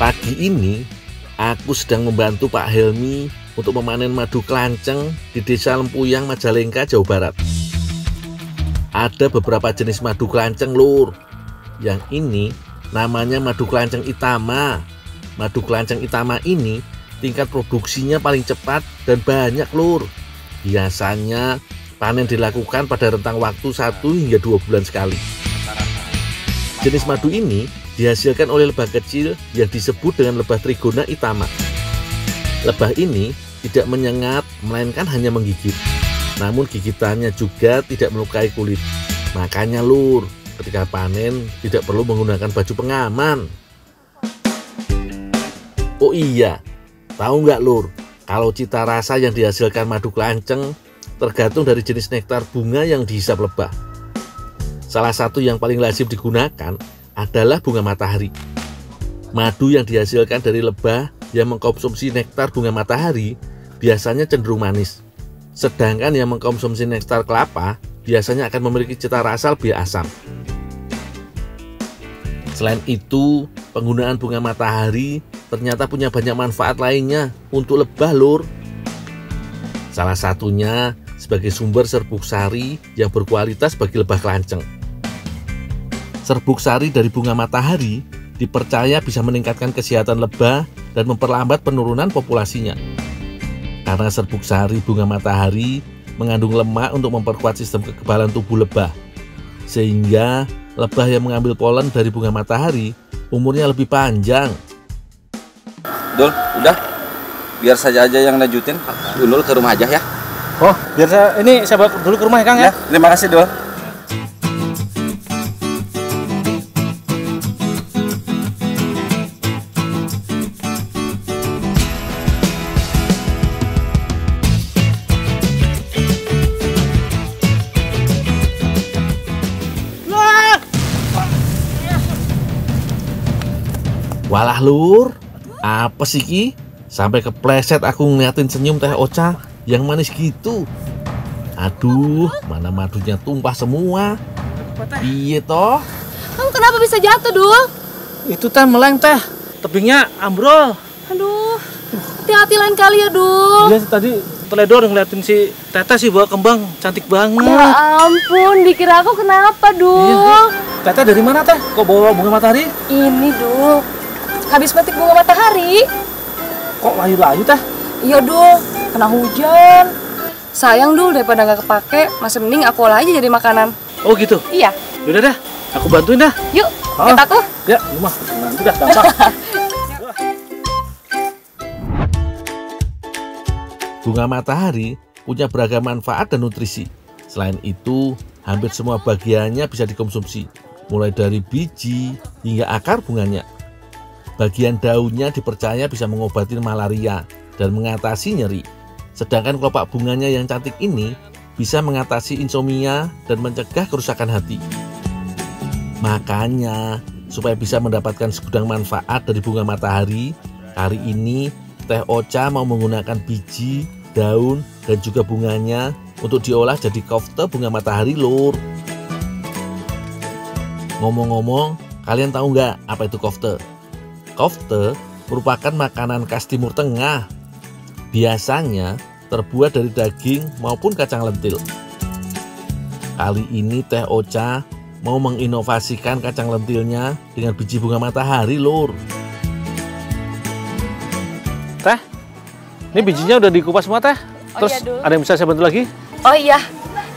Pagi ini aku sedang membantu Pak Helmi untuk memanen madu kelanceng di Desa Lempuyang, Majalengka, Jawa Barat. Ada beberapa jenis madu kelanceng, Lur. Yang ini namanya madu kelanceng Itama. Madu kelanceng Itama ini tingkat produksinya paling cepat dan banyak, Lur. Biasanya panen dilakukan pada rentang waktu 1 hingga 2 bulan sekali. Jenis madu ini dihasilkan oleh lebah kecil yang disebut dengan lebah Trigona Itama. Lebah ini tidak menyengat, melainkan hanya menggigit. Namun gigitannya juga tidak melukai kulit. Makanya, Lur, ketika panen tidak perlu menggunakan baju pengaman. Oh iya, tahu nggak, Lur, kalau cita rasa yang dihasilkan madu kelanceng tergantung dari jenis nektar bunga yang dihisap lebah. Salah satu yang paling lazim digunakan adalah bunga matahari. Madu yang dihasilkan dari lebah yang mengkonsumsi nektar bunga matahari biasanya cenderung manis. Sedangkan yang mengkonsumsi nektar kelapa biasanya akan memiliki cita rasa lebih asam. Selain itu, penggunaan bunga matahari ternyata punya banyak manfaat lainnya untuk lebah, Lur. Salah satunya sebagai sumber serbuk sari yang berkualitas bagi lebah kelanceng. Serbuk sari dari bunga matahari dipercaya bisa meningkatkan kesehatan lebah dan memperlambat penurunan populasinya. Karena serbuk sari bunga matahari mengandung lemak untuk memperkuat sistem kekebalan tubuh lebah, sehingga lebah yang mengambil polen dari bunga matahari umurnya lebih panjang. Dul, udah, biar saja aja yang lanjutin. Dul ke rumah aja ya. Oh, biar saya bawa dulu ke rumah ya, Kang ya. Terima kasih, Dul. Walah, Lur, apa sih Ki? Sampai kepleset aku ngeliatin senyum Teh Ocha yang manis gitu. Aduh, mana madunya tumpah semua. Piye toh? Kamu kenapa bisa jatuh, Dul? Itu teh meleng teh, tebingnya ambrol. Aduh, hati-hati lain kali ya, Dul. Iya, tadi teledor ngeliatin si Teteh sih bawa kembang, cantik banget. Ya ampun, dikira aku kenapa, Dul? Iya, Teteh dari mana teh? Kok bawa bunga matahari? Ini, Dul, habis metik bunga matahari. Kok layu-layu teh? Iya, Dul, kena hujan. Sayang, Dul, daripada nggak kepake, masih mending aku olah aja jadi makanan. Oh gitu? Iya. Yaudah dah, aku bantuin dah. Yuk, kita aku. Ya, rumah. Nanti dah, gampang. Bunga matahari punya beragam manfaat dan nutrisi. Selain itu, hampir semua bagiannya bisa dikonsumsi, mulai dari biji hingga akar bunganya. Bagian daunnya dipercaya bisa mengobati malaria dan mengatasi nyeri. Sedangkan kelopak bunganya yang cantik ini bisa mengatasi insomnia dan mencegah kerusakan hati. Makanya, supaya bisa mendapatkan segudang manfaat dari bunga matahari, hari ini Teh Ocha mau menggunakan biji, daun, dan juga bunganya untuk diolah jadi kofte bunga matahari, Lur. Ngomong-ngomong, kalian tahu nggak apa itu kofte? Kofte merupakan makanan khas Timur Tengah. Biasanya terbuat dari daging maupun kacang lentil. Kali ini Teh Ocha mau menginovasikan kacang lentilnya dengan biji bunga matahari, Lur. Teh, ini bijinya udah dikupas semua teh. Terus iya, Dul. ada yang bisa saya bantu lagi? Oh iya,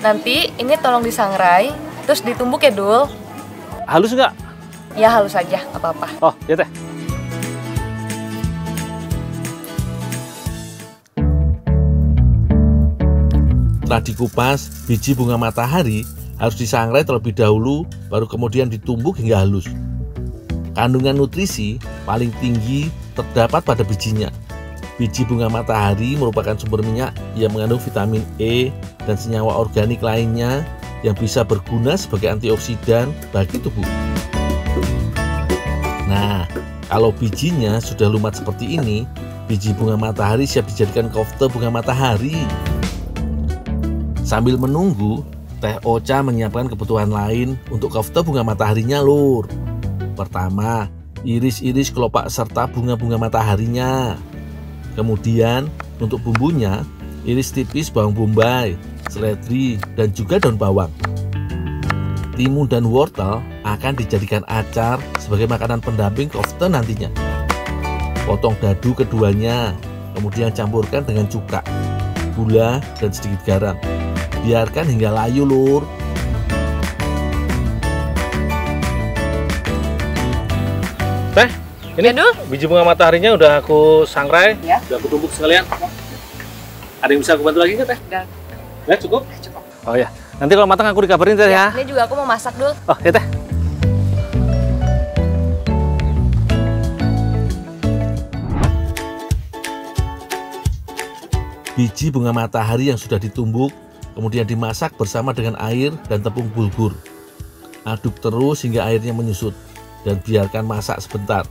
nanti ini tolong disangrai, terus ditumbuk ya, Dul. Halus nggak? Ya halus aja, nggak apa-apa. Oh, ya teh. Setelah dikupas, biji bunga matahari harus disangrai terlebih dahulu, baru kemudian ditumbuk hingga halus. Kandungan nutrisi paling tinggi terdapat pada bijinya. Biji bunga matahari merupakan sumber minyak yang mengandung vitamin E dan senyawa organik lainnya yang bisa berguna sebagai antioksidan bagi tubuh. Nah, kalau bijinya sudah lumat seperti ini, biji bunga matahari siap dijadikan kofte bunga matahari. Sambil menunggu, Teh Ocha menyiapkan kebutuhan lain untuk kofte bunga mataharinya, Lur. Pertama, iris-iris kelopak serta bunga-bunga mataharinya. Kemudian untuk bumbunya, iris tipis bawang bombay, seledri, dan juga daun bawang. Timun dan wortel akan dijadikan acar sebagai makanan pendamping kofte nantinya. Potong dadu keduanya, kemudian campurkan dengan cuka, gula, dan sedikit garam. Biarkan hingga layu, Lur. Teh, ini biji bunga mataharinya udah aku sangrai, Ya. udah aku tumbuk sekalian. Ada yang bisa aku bantu lagi nggak, Teh? Udah. Ya, cukup? Cukup. Oh ya, nanti kalau matang aku dikabarin, Teh, ya. Ini juga aku mau masak dulu. Oh, ya, Teh. Biji bunga matahari yang sudah ditumbuk kemudian dimasak bersama dengan air dan tepung bulgur. Aduk terus hingga airnya menyusut dan biarkan masak sebentar.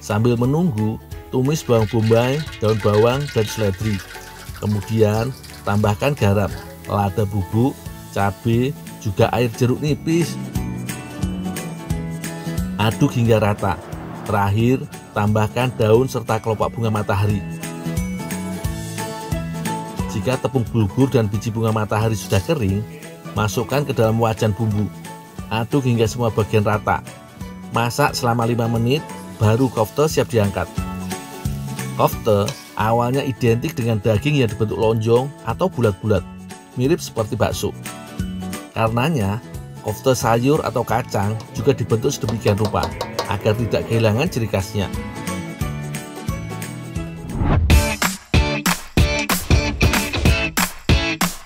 Sambil menunggu, tumis bawang bombay, daun bawang, dan seledri. Kemudian tambahkan garam, lada bubuk, cabai, juga air jeruk nipis. Aduk hingga rata. Terakhir, tambahkan daun serta kelopak bunga matahari. Jika tepung bulgur dan biji bunga matahari sudah kering, masukkan ke dalam wajan bumbu. Aduk hingga semua bagian rata. Masak selama 5 menit, baru kofte siap diangkat. Kofte awalnya identik dengan daging yang dibentuk lonjong atau bulat-bulat, mirip seperti bakso. Karenanya, kofte sayur atau kacang juga dibentuk sedemikian rupa, agar tidak kehilangan ciri khasnya.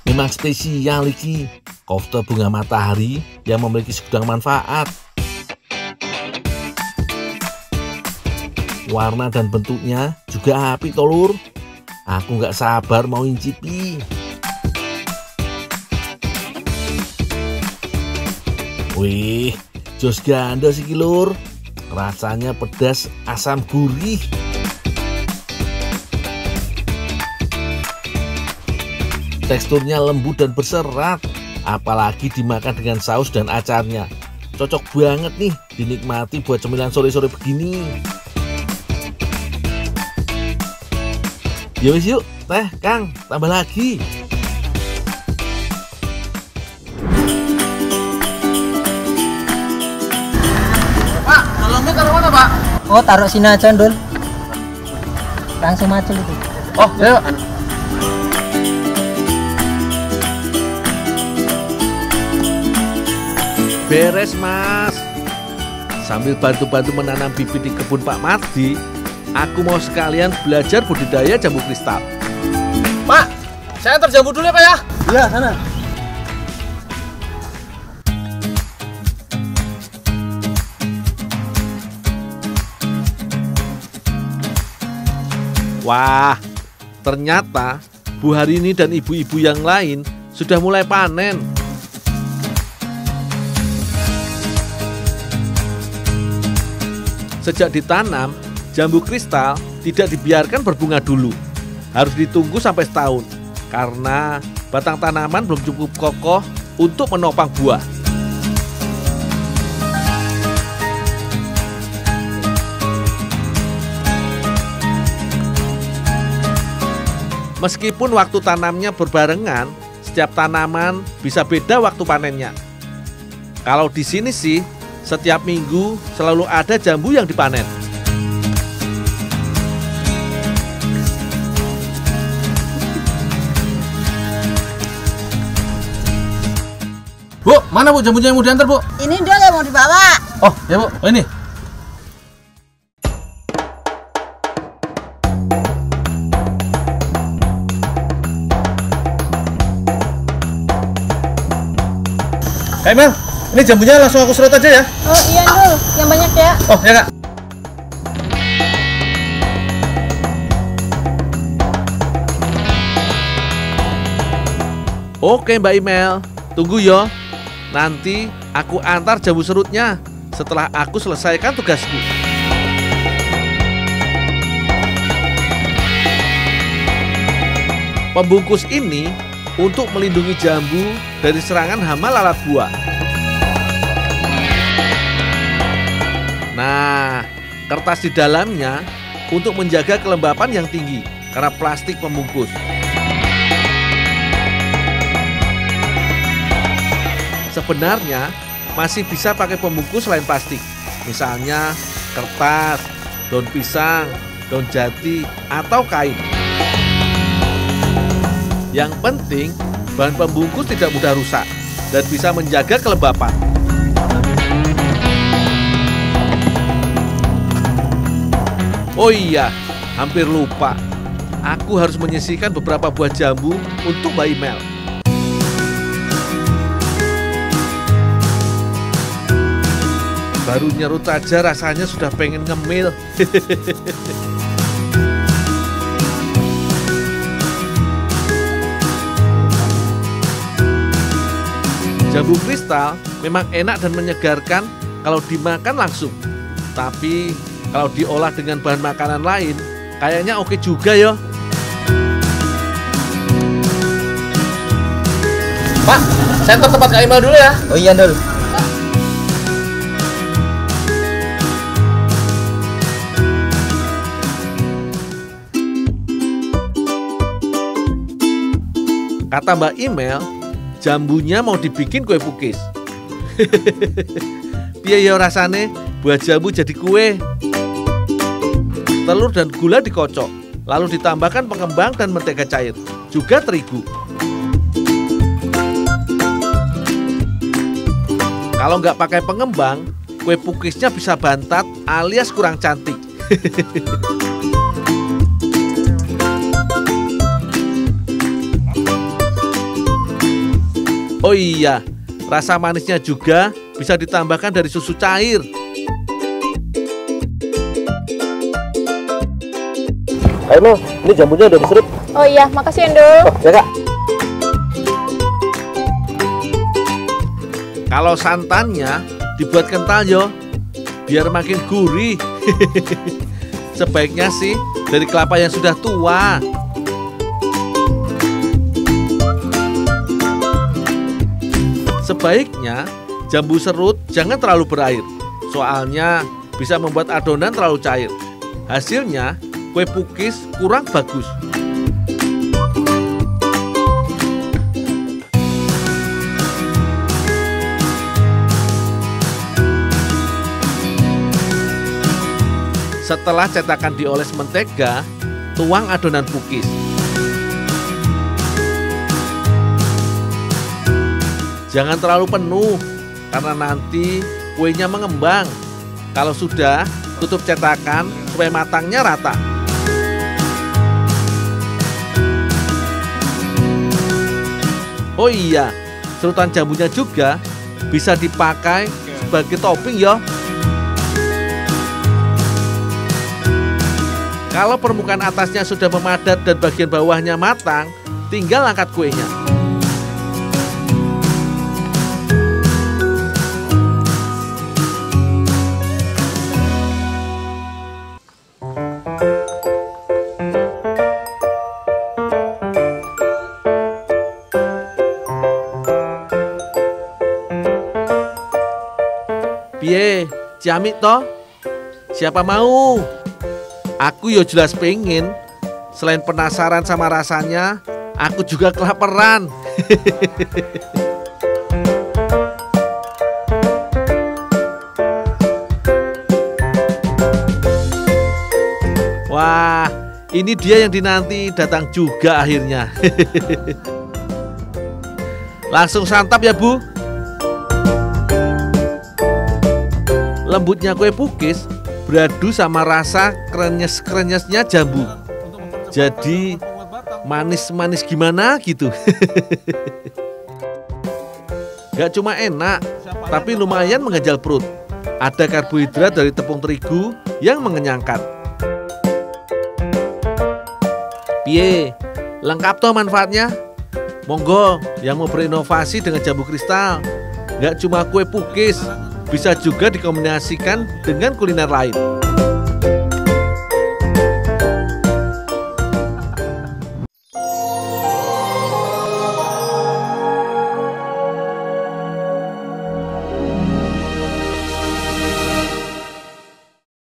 Memang spesial iki, kofte bunga matahari yang memiliki segudang manfaat. Warna dan bentuknya juga apik toh, Lur. Aku nggak sabar mau incipi. Wih, jos gandos iki, Lur. Rasanya pedas, asam gurih. Teksturnya lembut dan berserat, apalagi dimakan dengan saus dan acarnya. Cocok banget nih dinikmati buat cemilan sore-sore begini. Ya wis yuk, Teh, Kang, tambah lagi. Pak, tolongnya taruh mana, Pak? Oh, taruh sini aja, Dul. Langsung macul itu. Oh, ya. Beres, Mas. Sambil bantu-bantu menanam bibit di kebun Pak Mardi, aku mau sekalian belajar budidaya jambu kristal. Pak, saya antar jambu dulu ya, Pak ya. Iya, sana. Wah, ternyata Bu Harini dan ibu-ibu yang lain sudah mulai panen. Sejak ditanam, jambu kristal tidak dibiarkan berbunga dulu. Harus ditunggu sampai setahun, karena batang tanaman belum cukup kokoh untuk menopang buah. Meskipun waktu tanamnya berbarengan, setiap tanaman bisa beda waktu panennya. Kalau di sini sih, setiap minggu selalu ada jambu yang dipanen. Bu, mana Bu jambunya yang mau diantar, Bu? Ini Dul yang mau dibawa. Oh, ya Bu. Oh, ini. Mel, ini jambunya langsung aku serut aja ya. Oh iya Dul, yang banyak ya. Oh, ya Kak. Oke Mbak Imel, tunggu yo. Nanti aku antar jambu serutnya setelah aku selesaikan tugasku. Pembungkus ini untuk melindungi jambu dari serangan hama lalat buah. Nah, Kertas di dalamnya untuk menjaga kelembapan yang tinggi karena plastik pembungkus. Sebenarnya masih bisa pakai pembungkus lain plastik, misalnya kertas, daun pisang, daun jati, atau kain. Yang penting, bahan pembungkus tidak mudah rusak dan bisa menjaga kelembapan. Oh iya, hampir lupa. Aku harus menyisihkan beberapa buah jambu untuk Mbak Imel. Baru nyerut aja rasanya sudah pengen ngemil. Jambu kristal memang enak dan menyegarkan kalau dimakan langsung. Tapi kalau diolah dengan bahan makanan lain, kayaknya oke juga ya. Pak, saya ke tempat Kak Imel dulu ya. Oh iya, Dul. Kata Mbak Imel, jambunya mau dibikin kue pukis. Piye ya rasane buah jambu jadi kue. Telur dan gula dikocok, lalu ditambahkan pengembang dan mentega cair, juga terigu. Kalau nggak pakai pengembang, kue pukisnya bisa bantat alias kurang cantik. Oh iya, rasa manisnya juga bisa ditambahkan dari susu cair. Ayo, ini jambunya udah diserut. Oh iya, makasih Endul. Ya Kak. Kalau santannya dibuat kental yo, biar makin gurih. Sebaiknya sih dari kelapa yang sudah tua. Sebaiknya jambu serut jangan terlalu berair, soalnya bisa membuat adonan terlalu cair. Hasilnya kue pukis kurang bagus. Setelah cetakan dioles mentega, tuang adonan pukis. Jangan terlalu penuh, karena nanti kuenya mengembang. Kalau sudah, tutup cetakan supaya matangnya rata. Oh iya, serutan jambunya juga bisa dipakai sebagai topping ya. Kalau permukaan atasnya sudah memadat dan bagian bawahnya matang, tinggal angkat kuenya. Piye, ciamik toh? Siapa mau? Aku yo jelas pengen. Selain penasaran sama rasanya, aku juga kelaparan. Wah, ini dia yang dinanti datang juga akhirnya. Langsung santap ya Bu. Lembutnya kue pukis beradu sama rasa krenyes-krenyesnya jambu. Jadi manis-manis gimana gitu. Gak cuma enak, tapi lumayan mengganjal perut. Ada karbohidrat dari tepung terigu yang mengenyangkan. Piye, lengkap toh manfaatnya? Monggo yang mau berinovasi dengan jambu kristal. Gak cuma kue pukis, bisa juga dikombinasikan dengan kuliner lain.